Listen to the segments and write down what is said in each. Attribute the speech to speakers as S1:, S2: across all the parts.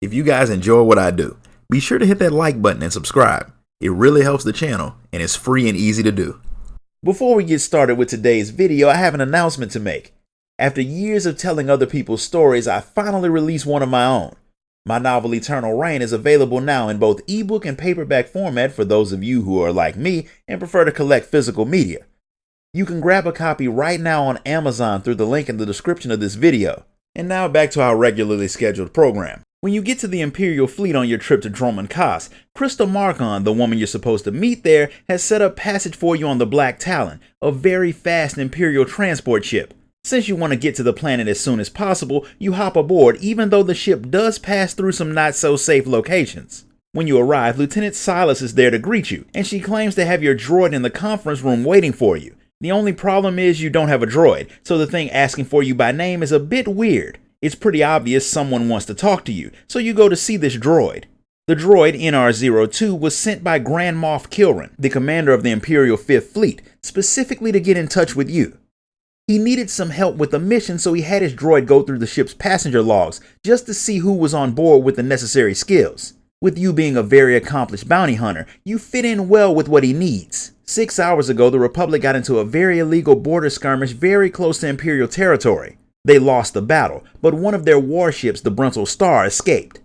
S1: If you guys enjoy what I do, be sure to hit that like button and subscribe. It really helps the channel and it's free and easy to do. Before we get started with today's video, I have an announcement to make. After years of telling other people's stories, I finally released one of my own. My novel Eternal Reign is available now in both ebook and paperback format for those of you who are like me and prefer to collect physical media. You can grab a copy right now on Amazon through the link in the description of this video. And now back to our regularly scheduled program. When you get to the Imperial fleet on your trip to Dromund Kaas, Crystal Markon, the woman you're supposed to meet there, has set up passage for you on the Black Talon, a very fast Imperial transport ship. Since you want to get to the planet as soon as possible, you hop aboard even though the ship does pass through some not so safe locations. When you arrive, Lieutenant Silas is there to greet you, and she claims to have your droid in the conference room waiting for you. The only problem is you don't have a droid, so the thing asking for you by name is a bit weird. It's pretty obvious someone wants to talk to you, so you go to see this droid. The droid, NR-02, was sent by Grand Moff Kilran, the commander of the Imperial 5th Fleet, specifically to get in touch with you. He needed some help with the mission, so he had his droid go through the ship's passenger logs just to see who was on board with the necessary skills. With you being a very accomplished bounty hunter, you fit in well with what he needs. 6 hours ago, the Republic got into a very illegal border skirmish very close to Imperial territory. They lost the battle, but one of their warships, the SWTOR, escaped.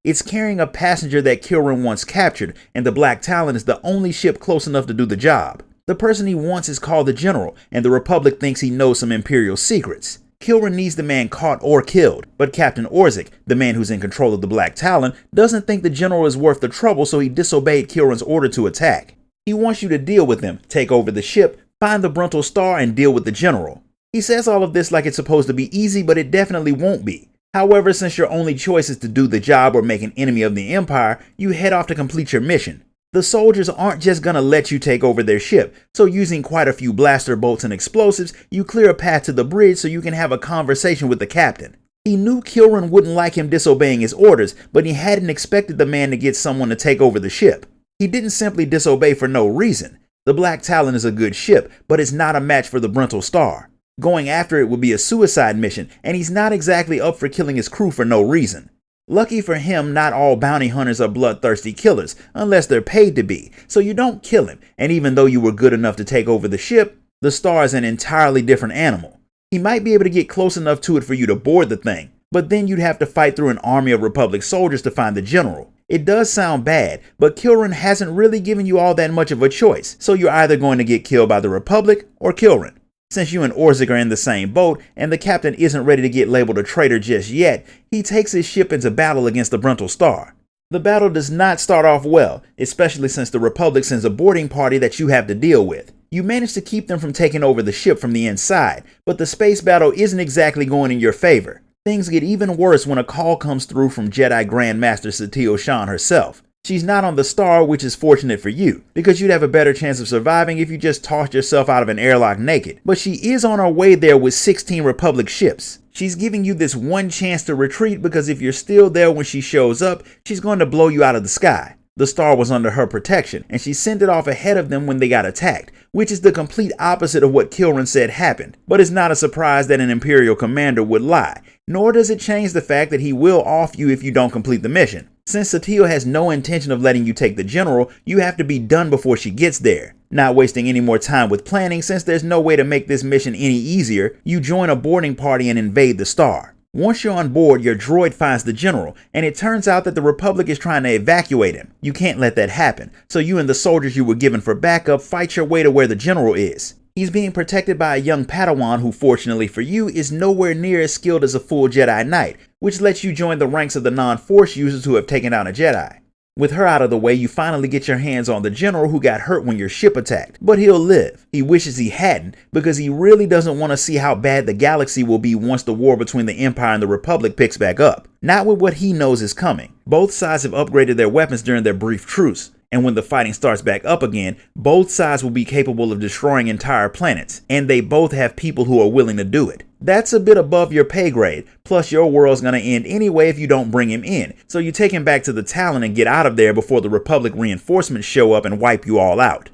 S1: It's carrying a passenger that Kilran once captured, and the Black Talon is the only ship close enough to do the job. The person he wants is called the General, and the Republic thinks he knows some Imperial secrets. Kilran needs the man caught or killed, but Captain Orzik, the man who's in control of the Black Talon, doesn't think the General is worth the trouble, so he disobeyed Kilran's order to attack. He wants you to deal with him, take over the ship, find the SWTOR, and deal with the General. He says all of this like it's supposed to be easy, but it definitely won't be. However, since your only choice is to do the job or make an enemy of the Empire, you head off to complete your mission. The soldiers aren't just gonna let you take over their ship, so using quite a few blaster bolts and explosives, you clear a path to the bridge so you can have a conversation with the captain. He knew Kilran wouldn't like him disobeying his orders, but he hadn't expected the man to get someone to take over the ship. He didn't simply disobey for no reason. The Black Talon is a good ship, but it's not a match for the SWTOR. Going after it would be a suicide mission, and he's not exactly up for killing his crew for no reason. Lucky for him, not all bounty hunters are bloodthirsty killers, unless they're paid to be, so you don't kill him, and even though you were good enough to take over the ship, the Star is an entirely different animal. He might be able to get close enough to it for you to board the thing, but then you'd have to fight through an army of Republic soldiers to find the General. It does sound bad, but Kilran hasn't really given you all that much of a choice, so you're either going to get killed by the Republic or Kilran. Since you and Orzik are in the same boat, and the captain isn't ready to get labeled a traitor just yet, he takes his ship into battle against the SWTOR. The battle does not start off well, especially since the Republic sends a boarding party that you have to deal with. You manage to keep them from taking over the ship from the inside, but the space battle isn't exactly going in your favor. Things get even worse when a call comes through from Jedi Grandmaster SWTOR herself. She's not on the Star, which is fortunate for you, because you'd have a better chance of surviving if you just tossed yourself out of an airlock naked. But she is on her way there with 16 Republic ships. She's giving you this one chance to retreat because if you're still there when she shows up, she's going to blow you out of the sky. The Star was under her protection, and she sent it off ahead of them when they got attacked, which is the complete opposite of what Kilran said happened. But it's not a surprise that an Imperial commander would lie, nor does it change the fact that he will off you if you don't complete the mission. Since SWTOR has no intention of letting you take the General, you have to be done before she gets there. Not wasting any more time with planning, since there's no way to make this mission any easier, you join a boarding party and invade the Star. Once you're on board, your droid finds the General, and it turns out that the Republic is trying to evacuate him. You can't let that happen, so you and the soldiers you were given for backup fight your way to where the General is. He's being protected by a young Padawan who, fortunately for you, is nowhere near as skilled as a full Jedi Knight, which lets you join the ranks of the non-Force users who have taken down a Jedi. With her out of the way, you finally get your hands on the General who got hurt when your ship attacked, but he'll live. He wishes he hadn't, because he really doesn't want to see how bad the galaxy will be once the war between the Empire and the Republic picks back up. Not with what he knows is coming. Both sides have upgraded their weapons during their brief truce, and when the fighting starts back up again, both sides will be capable of destroying entire planets, and they both have people who are willing to do it. That's a bit above your pay grade, plus your world's gonna end anyway if you don't bring him in, so you take him back to the Talon and get out of there before the Republic reinforcements show up and wipe you all out.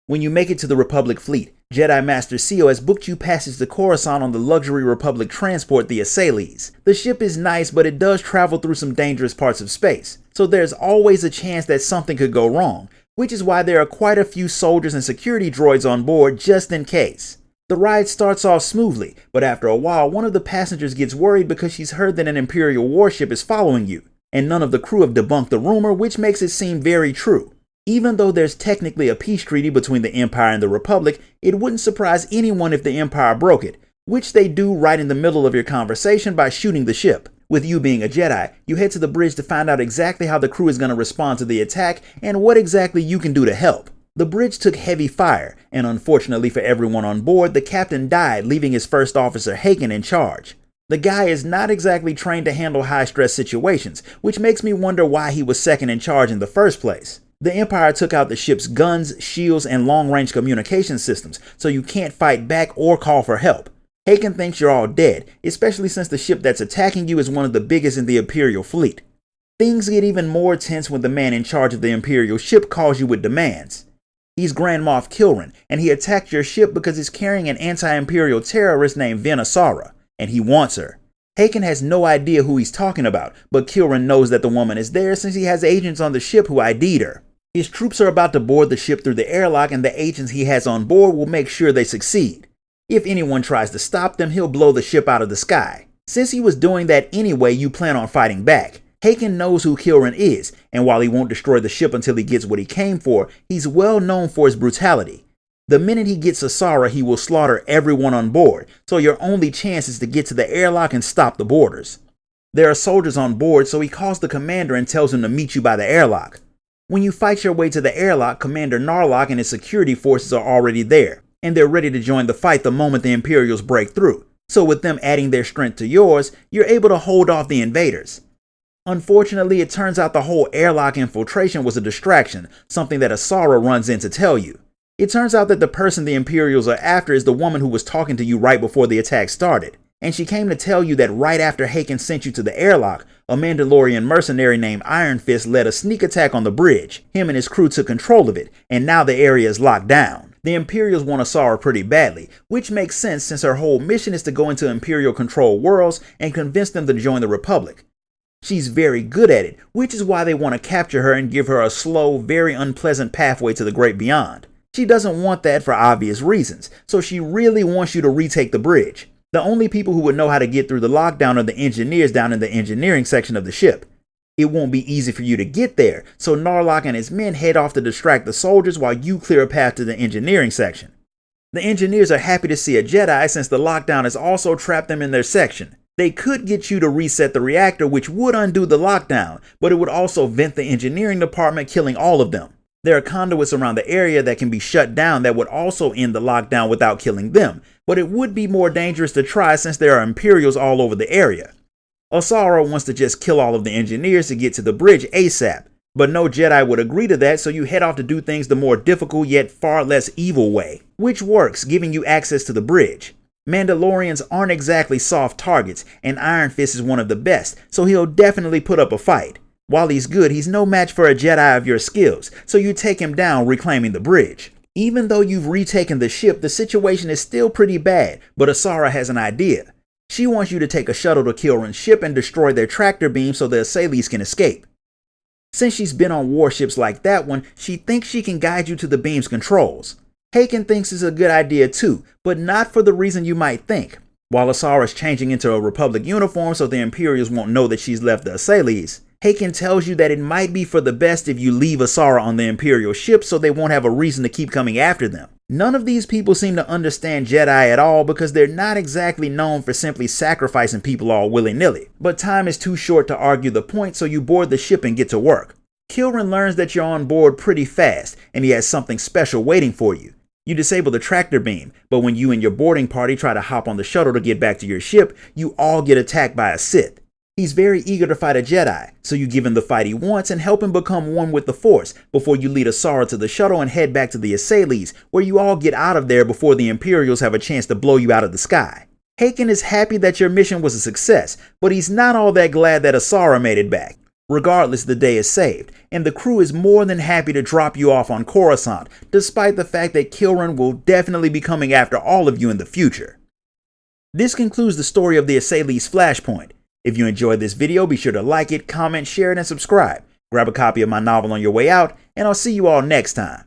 S1: When you make it to the Republic fleet, Jedi Master Seo has booked you passage to Coruscant on the luxury Republic transport, the Assailles. The ship is nice, but it does travel through some dangerous parts of space, so there's always a chance that something could go wrong, which is why there are quite a few soldiers and security droids on board just in case. The ride starts off smoothly, but after a while, one of the passengers gets worried because she's heard that an Imperial warship is following you, and none of the crew have debunked the rumor, which makes it seem very true. Even though there's technically a peace treaty between the Empire and the Republic, it wouldn't surprise anyone if the Empire broke it, which they do right in the middle of your conversation by shooting the ship. With you being a Jedi, you head to the bridge to find out exactly how the crew is going to respond to the attack and what exactly you can do to help. The bridge took heavy fire, and unfortunately for everyone on board, the captain died, leaving his first officer Haken in charge. The guy is not exactly trained to handle high-stress situations, which makes me wonder why he was second in charge in the first place. The Empire took out the ship's guns, shields, and long-range communication systems, so you can't fight back or call for help. Haken thinks you're all dead, especially since the ship that's attacking you is one of the biggest in the Imperial fleet. Things get even more tense when the man in charge of the Imperial ship calls you with demands. He's Grand Moff Kilran, and he attacked your ship because he's carrying an anti-Imperial terrorist named Ven Asara, and he wants her. Haken has no idea who he's talking about, but Kilran knows that the woman is there since he has agents on the ship who ID'd her. His troops are about to board the ship through the airlock, and the agents he has on board will make sure they succeed. If anyone tries to stop them, he'll blow the ship out of the sky. Since he was doing that anyway, you plan on fighting back. Haken knows who Kilran is, and while he won't destroy the ship until he gets what he came for, he's well known for his brutality. The minute he gets Asara, he will slaughter everyone on board, so your only chance is to get to the airlock and stop the boarders. There are soldiers on board, so he calls the commander and tells him to meet you by the airlock. When you fight your way to the airlock, Commander Narlock and his security forces are already there, and they're ready to join the fight the moment the Imperials break through. So with them adding their strength to yours, you're able to hold off the invaders. Unfortunately, it turns out the whole airlock infiltration was a distraction, something that Asara runs in to tell you. It turns out that the person the Imperials are after is the woman who was talking to you right before the attack started, and she came to tell you that right after Haken sent you to the airlock, a Mandalorian mercenary named Iron Fist led a sneak attack on the bridge. Him and his crew took control of it, and now the area is locked down. The Imperials want Asara pretty badly, which makes sense since her whole mission is to go into Imperial-controlled worlds and convince them to join the Republic. She's very good at it, which is why they want to capture her and give her a slow, very unpleasant pathway to the great beyond. She doesn't want that for obvious reasons, so she really wants you to retake the bridge. The only people who would know how to get through the lockdown are the engineers down in the engineering section of the ship. It won't be easy for you to get there, so Narlock and his men head off to distract the soldiers while you clear a path to the engineering section. The engineers are happy to see a Jedi since the lockdown has also trapped them in their section. They could get you to reset the reactor, which would undo the lockdown, but it would also vent the engineering department, killing all of them. There are conduits around the area that can be shut down that would also end the lockdown without killing them, but it would be more dangerous to try since there are Imperials all over the area. Asara wants to just kill all of the engineers to get to the bridge ASAP, but no Jedi would agree to that, so you head off to do things the more difficult yet far less evil way, which works, giving you access to the bridge. Mandalorians aren't exactly soft targets, and Iron Fist is one of the best, so he'll definitely put up a fight. While he's good, he's no match for a Jedi of your skills, so you take him down, reclaiming the bridge. Even though you've retaken the ship, the situation is still pretty bad, but Asara has an idea. She wants you to take a shuttle to Kilran's ship and destroy their tractor beam so the Assailles can escape. Since she's been on warships like that one, she thinks she can guide you to the beam's controls. Haken thinks it's a good idea too, but not for the reason you might think. While Asara's changing into a Republic uniform so the Imperials won't know that she's left the Assailles, Haken tells you that it might be for the best if you leave Asara on the Imperial ship so they won't have a reason to keep coming after them. None of these people seem to understand Jedi at all because they're not exactly known for simply sacrificing people all willy-nilly. But time is too short to argue the point, so you board the ship and get to work. Kilran learns that you're on board pretty fast, and he has something special waiting for you. You disable the tractor beam, but when you and your boarding party try to hop on the shuttle to get back to your ship, you all get attacked by a Sith. He's very eager to fight a Jedi, so you give him the fight he wants and help him become one with the Force before you lead Asara to the shuttle and head back to the Assailles, where you all get out of there before the Imperials have a chance to blow you out of the sky. Haken is happy that your mission was a success, but he's not all that glad that Asara made it back. Regardless, the day is saved, and the crew is more than happy to drop you off on Coruscant, despite the fact that Kilran will definitely be coming after all of you in the future. This concludes the story of the Asaylee's Flashpoint. If you enjoyed this video, be sure to like it, comment, share it, and subscribe. Grab a copy of my novel on your way out, and I'll see you all next time.